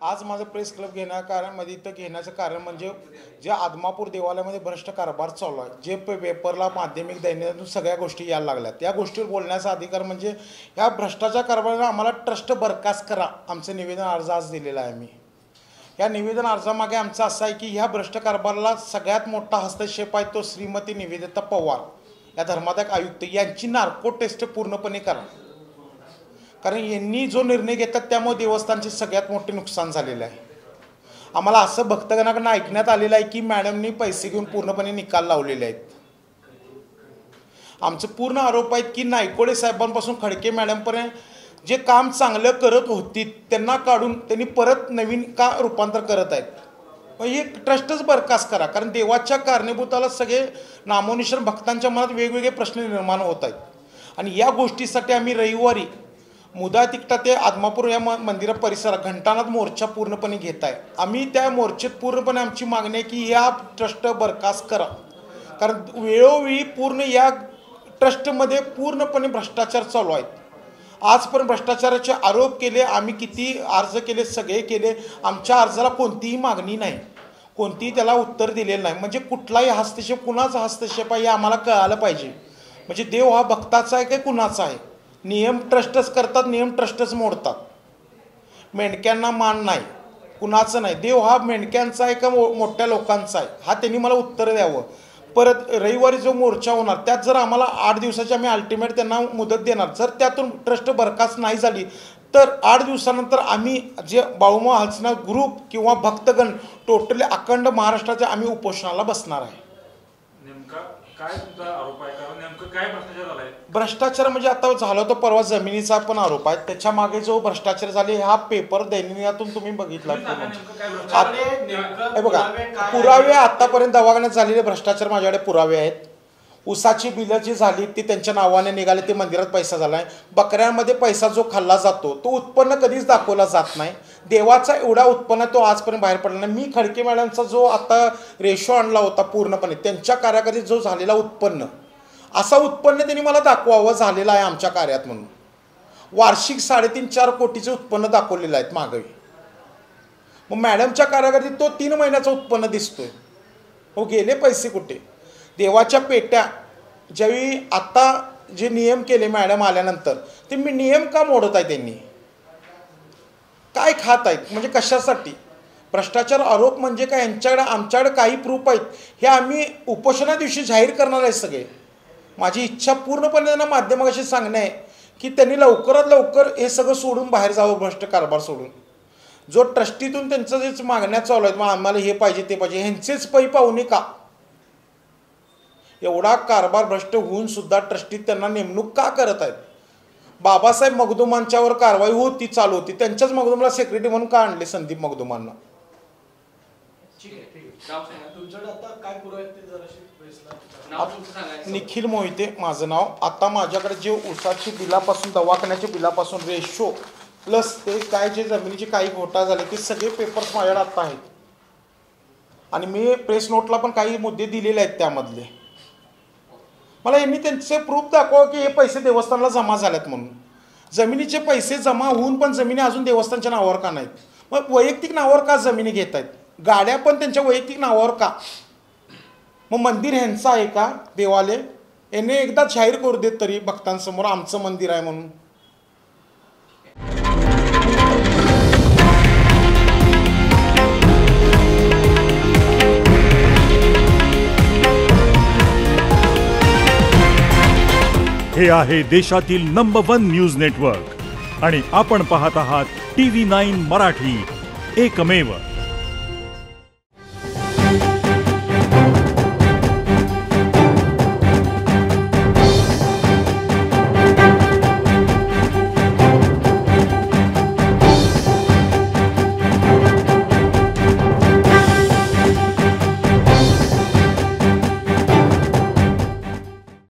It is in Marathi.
आज माझं प्रेस क्लब घेण्याचं कारण म्हणजे जे आदमापूर देवालयामध्ये भ्रष्ट कारभार चालू आहे, जे पेपरला माध्यमिक दैनिकातून सगळ्या गोष्टी यायला लागल्या, त्या गोष्टीवर बोलण्याचा अधिकार म्हणजे ह्या भ्रष्टाचार कारभाराला आम्हाला ट्रस्ट बरखास्त करा आमचं निवेदन अर्ज आज दिलेला आहे मी। या निवेदन अर्जामागे आमचं असं आहे की ह्या भ्रष्ट कारभाराला सगळ्यात मोठा हस्तक्षेप आहे तो श्रीमती निवेदिता पवार या धर्मादाय आयुक्त यांची नार्को टेस्ट पूर्णपणे करा, कारण यांनी जो निर्णय घेतात त्यामुळे देवस्थानचे सगळ्यात मोठे नुकसान झालेलं आहे। आम्हाला असं भक्तगणाकडून ऐकण्यात आलेलं आहे की मॅडमनी पैसे घेऊन पूर्णपणे निकाल लावलेले आहेत। आमचं पूर्ण आरोप आहेत की नायकोडे साहेबांपासून खडके मॅडमपर्यंत जे काम चांगलं करत होती त्यांना काढून त्यांनी परत नवीन का रूपांतर करत आहेत। मग हे ट्रस्टच बरखास्त करा, कारण देवाच्या कारणीभूताला सगळे नामोनिशाण भक्तांच्या मनात वेगवेगळे प्रश्न निर्माण होत आहेत। आणि या गोष्टीसाठी आम्ही रविवारी मुदा तिकटा ते आदमापूर या मंदिरा परिसरात घंटानाथ मोर्चा पूर्णपणे घेत आहे। आम्ही त्या मोर्चेत पूर्णपणे आमची मागणी आहे की या ट्रस्ट बरखास्त करा, कारण वेळोवेळी पूर्ण या ट्रस्टमध्ये पूर्णपणे भ्रष्टाचार चालू आहेत। आजपर्यंत भ्रष्टाचाराचे आरोप केले, आम्ही किती अर्ज केले, सगळे केले, आमच्या अर्जाला कोणतीही मागणी नाही, कोणतीही त्याला उत्तर दिलेलं नाही। म्हणजे कुठलाही हस्तक्षेप, कुणाचा हस्तक्षेप आहे हे आम्हाला कळालं पाहिजे। म्हणजे देव हा भक्ताचा आहे की कुणाचा आहे? नियम ट्रस्टच करतात, नियम ट्रस्टच मोडतात। मेंढक्यांना मान नाही, कुणाचं नाही। देव हा मेंढक्यांचा आहे का मोठ्या लोकांचा आहे हा त्यांनी मला उत्तर द्यावं। परत रविवारी जो मोर्चा होणार त्यात जर आम्हाला 8 दिवसाची आम्ही अल्टिमेट त्यांना मुदत देणार, जर त्यातून ट्रस्ट बरखास्त नाही झाली तर 8 दिवसानंतर आम्ही जे बाळूमामा हलसनाथ ग्रुप किंवा भक्तगण टोटली अखंड महाराष्ट्राच्या आम्ही उपोषणाला बसणार आहे। काय तुमचा आरोप आहे? कारण नेमकं काय भ्रष्टाचार झालाय? भ्रष्टाचार म्हणजे आता झाला तो परवा जमिनीचा पण आरोप आहे, त्याच्या मागे जो भ्रष्टाचार झाले हा पेपर दैनिकातून तुम्ही बघितला। हे बघा पुरावे, आतापर्यंत दवाखान्यात झालेले भ्रष्टाचार माझ्याकडे पुरावे आहेत। उसाची बिलं जी झाली ती त्यांच्या नावाने निघाले, ते मंदिरात पैसा झाला आहे। बकऱ्यांमध्ये पैसा जो खाल्ला जातो तो उत्पन्न कधीच दाखवला जात नाही। देवाचा एवढा उत्पन्न तो आजपर्यंत बाहेर पडला नाही। मी खडके मॅडमचा जो आता रेशो आणला होता पूर्णपणे त्यांच्या कार्याकडे जो झालेला उत्पन्न, असा उत्पन्न त्यांनी मला दाखवावं झालेलं आहे आमच्या कार्यात म्हणून। वार्षिक 3.5-4 कोटीचे उत्पन्न दाखवलेलं आहेत मागे। मग मॅडमच्या कार्याकडे तो 3 महिन्याचं उत्पन्न दिसतोय, हो गेले पैसे कुठे? देवाच्या पेट्या ज्यावेळी आता जे नियम केले मॅडम आल्यानंतर, ते मी नियम का मोडत आहे? त्यांनी काय खात आहेत? म्हणजे कशासाठी? भ्रष्टाचार आरोप म्हणजे काय? यांच्याकडे आमच्याकडे काही प्रूफ आहेत, हे आम्ही उपोषणा दिवशी जाहीर करणार आहे सगळे। माझी इच्छा पूर्णपणे त्यांना माध्यमाशी सांगणे आहे की त्यांनी लवकरात लवकर हे सगळं सोडून बाहेर जावं, भ्रष्ट कारभार सोडून। जो ट्रस्टीतून त्यांचं जे मागण्या चालू आहेत, मग आम्हाला हे पाहिजे ते पाहिजे, ह्यांचेच पै पाहुणे का? एवढा कारभार भ्रष्ट होऊन सुद्धा ट्रस्टी त्यांना नेमणूक का करत आहेत? बाबासाहेब मगदुमांच्यावर कारवाई होती, चालू होती, त्यांच्याच मगदुमला सेक्रेटरी म्हणून का आणले संदीप मगदुमांना? निखिल मोहिते माझं नाव। आता माझ्याकडे जे उसाची बिलापासून दवाखान्याच्या बिलापासून रेशो प्लस ते काय जे जमिनीचे काही घोटाळे झाले ते सगळे पेपर्स माझ्याकडे आता आहेत। आणि मी प्रेस नोटला पण काही मुद्दे दिलेले आहेत त्यामधले। मला यांनी त्यांचे प्रूफ दाखवा की हे पैसे देवस्थानला जमा झालेत म्हणून। जमिनीचे पैसे जमा होऊन पण जमिनी अजून देवस्थानच्या नावावर का नाहीत? मग वैयक्तिक नावावर का जमिनी घेत आहेत? गाड्या पण त्यांच्या वैयक्तिक नावावर का? मग मंदिर ह्यांचं आहे का? देवालय यांनी एकदा जाहीर करू देत तरी भक्तांसमोर आमचं मंदिर आहे म्हणून। हे आहे देशातील नंबर 1 न्यूज नेटवर्क आणि आपण पाहत आहात TV9 मराठी, एकमेव।